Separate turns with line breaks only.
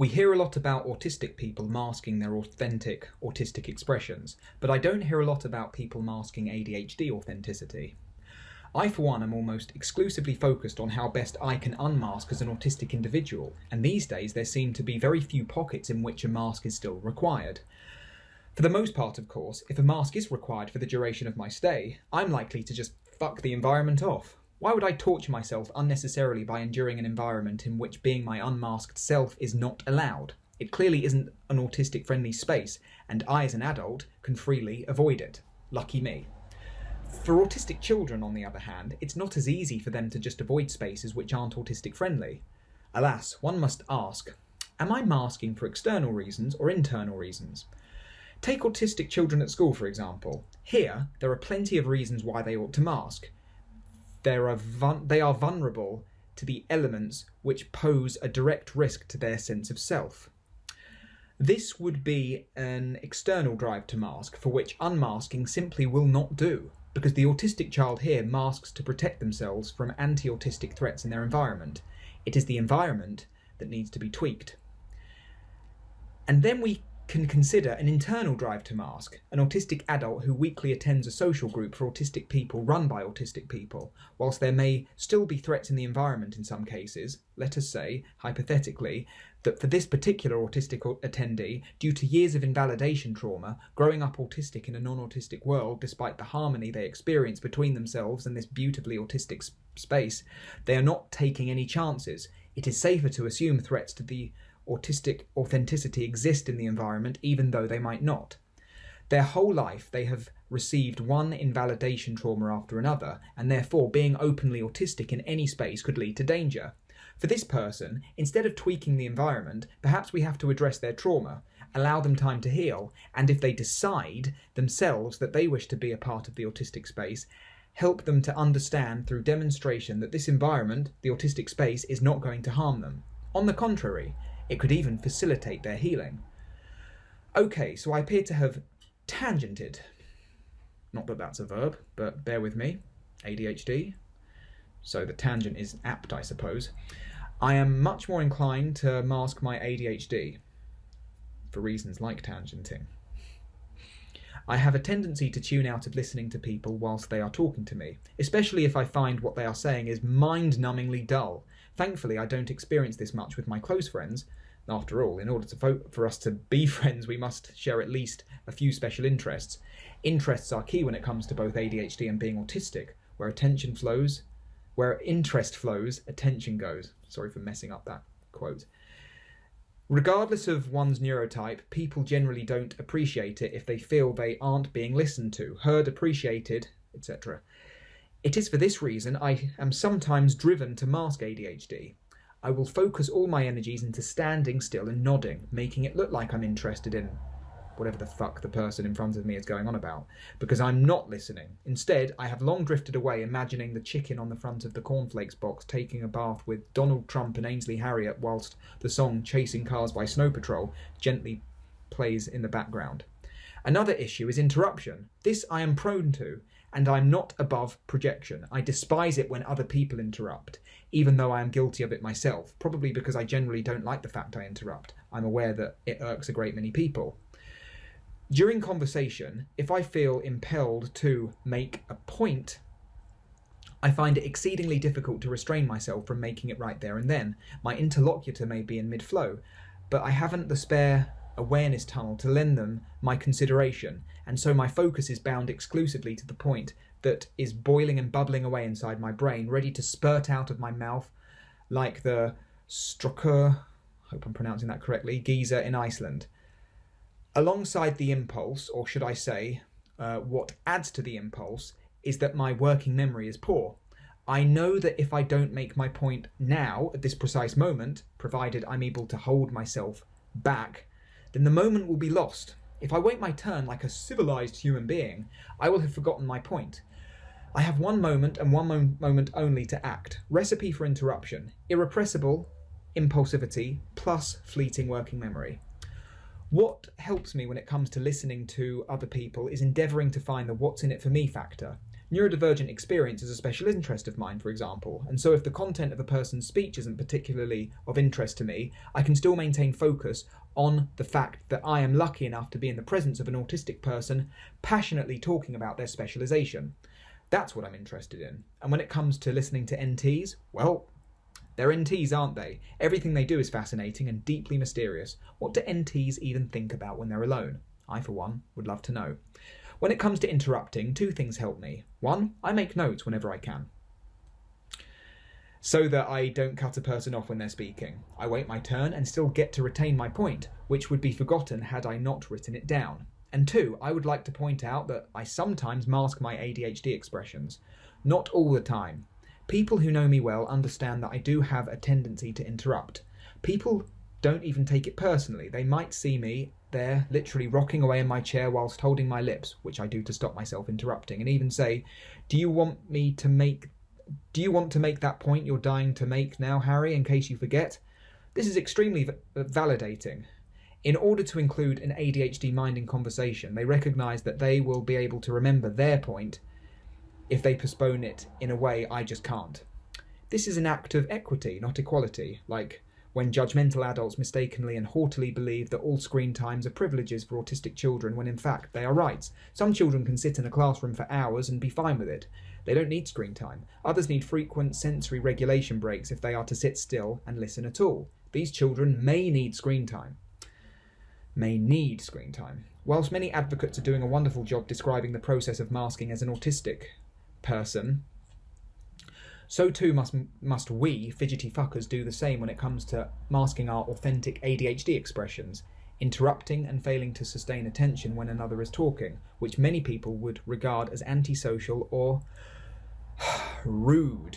We hear a lot about autistic people masking their authentic autistic expressions, but I don't hear a lot about people masking ADHD authenticity. I, for one, am almost exclusively focused on how best I can unmask as an autistic individual, and these days there seem to be very few pockets in which a mask is still required. For the most part, of course, if a mask is required for the duration of my stay, I'm likely to just fuck the environment off. Why would I torture myself unnecessarily by enduring an environment in which being my unmasked self is not allowed? It clearly isn't an autistic-friendly space, and I, as an adult, can freely avoid it. Lucky me. For autistic children, on the other hand, it's not as easy for them to just avoid spaces which aren't autistic-friendly. Alas, one must ask, am I masking for external reasons or internal reasons? Take autistic children at school, for example. Here, there are plenty of reasons why they ought to mask. They are vulnerable to the elements which pose a direct risk to their sense of self. This would be an external drive to mask, for which unmasking simply will not do, because the autistic child here masks to protect themselves from anti-autistic threats in their environment. It is the environment that needs to be tweaked. And then we can consider an internal drive to mask, an autistic adult who weekly attends a social group for autistic people run by autistic people. Whilst there may still be threats in the environment in some cases, let us say, hypothetically, that for this particular autistic attendee, due to years of invalidation trauma, growing up autistic in a non-autistic world, despite the harmony they experience between themselves and this beautifully autistic space, they are not taking any chances. It is safer to assume threats to the autistic authenticity exist in the environment, even though they might not. Their whole life they have received one invalidation trauma after another, and therefore being openly autistic in any space could lead to danger. For this person, instead of tweaking the environment, perhaps we have to address their trauma, allow them time to heal, and if they decide themselves that they wish to be a part of the autistic space, help them to understand through demonstration that this environment, the autistic space, is not going to harm them. On the contrary, it could even facilitate their healing. Okay, so I appear to have tangented. Not that that's a verb, but bear with me. ADHD. So the tangent is apt, I suppose. I am much more inclined to mask my ADHD, for reasons like tangenting. I have a tendency to tune out of listening to people whilst they are talking to me, especially if I find what they are saying is mind-numbingly dull. Thankfully, I don't experience this much with my close friends. After all, in order for us to be friends, we must share at least a few special interests. Interests are key when it comes to both ADHD and being autistic. Where interest flows, attention goes. Sorry for messing up that quote. Regardless of one's neurotype, people generally don't appreciate it if they feel they aren't being listened to, heard, appreciated, etc. It is for this reason I am sometimes driven to mask ADHD. I will focus all my energies into standing still and nodding, making it look like I'm interested in whatever the fuck the person in front of me is going on about, because I'm not listening. Instead, I have long drifted away imagining the chicken on the front of the cornflakes box taking a bath with Donald Trump and Ainsley Harriott whilst the song Chasing Cars by Snow Patrol gently plays in the background. Another issue is interruption. This I am prone to, and I'm not above projection. I despise it when other people interrupt, even though I am guilty of it myself, probably because I generally don't like the fact I interrupt. I'm aware that it irks a great many people. During conversation, if I feel impelled to make a point, I find it exceedingly difficult to restrain myself from making it right there and then. My interlocutor may be in mid-flow, but I haven't the spare awareness tunnel to lend them my consideration, and so my focus is bound exclusively to the point that is boiling and bubbling away inside my brain, ready to spurt out of my mouth like the Strokkur, hope I'm pronouncing that correctly, geyser in Iceland. Alongside the impulse, or should I say, what adds to the impulse, is that my working memory is poor. I know that if I don't make my point now, at this precise moment, provided I'm able to hold myself back, then the moment will be lost. If I wait my turn like a civilized human being, I will have forgotten my point. I have one moment and one moment only to act. Recipe for interruption: irrepressible impulsivity plus fleeting working memory. What helps me when it comes to listening to other people is endeavouring to find the what's in it for me factor. Neurodivergent experience is a special interest of mine, for example, and so if the content of a person's speech isn't particularly of interest to me, I can still maintain focus on the fact that I am lucky enough to be in the presence of an autistic person passionately talking about their specialisation. That's what I'm interested in. And when it comes to listening to NTs, well, they're NTs, aren't they? Everything they do is fascinating and deeply mysterious. What do NTs even think about when they're alone? I, for one, would love to know. When it comes to interrupting, two things help me. One, I make notes whenever I can, so that I don't cut a person off when they're speaking. I wait my turn and still get to retain my point, which would be forgotten had I not written it down. And two, I would like to point out that I sometimes mask my ADHD expressions. Not all the time. People who know me well understand that I do have a tendency to interrupt. People don't even take it personally. They might see me there, literally rocking away in my chair whilst holding my lips, which I do to stop myself interrupting, and even say, do you want to make that point you're dying to make now, Harry, in case you forget? This is extremely validating. In order to include an ADHD mind in conversation, they recognise that they will be able to remember their point if they postpone it in a way I just can't. This is an act of equity, not equality, like when judgmental adults mistakenly and haughtily believe that all screen times are privileges for autistic children when in fact they are rights. Some children can sit in a classroom for hours and be fine with it. They don't need screen time. Others need frequent sensory regulation breaks if they are to sit still and listen at all. These children may need screen time. Whilst many advocates are doing a wonderful job describing the process of masking as an autistic person, so too must we, fidgety fuckers, do the same when it comes to masking our authentic ADHD expressions, interrupting and failing to sustain attention when another is talking, which many people would regard as antisocial or rude.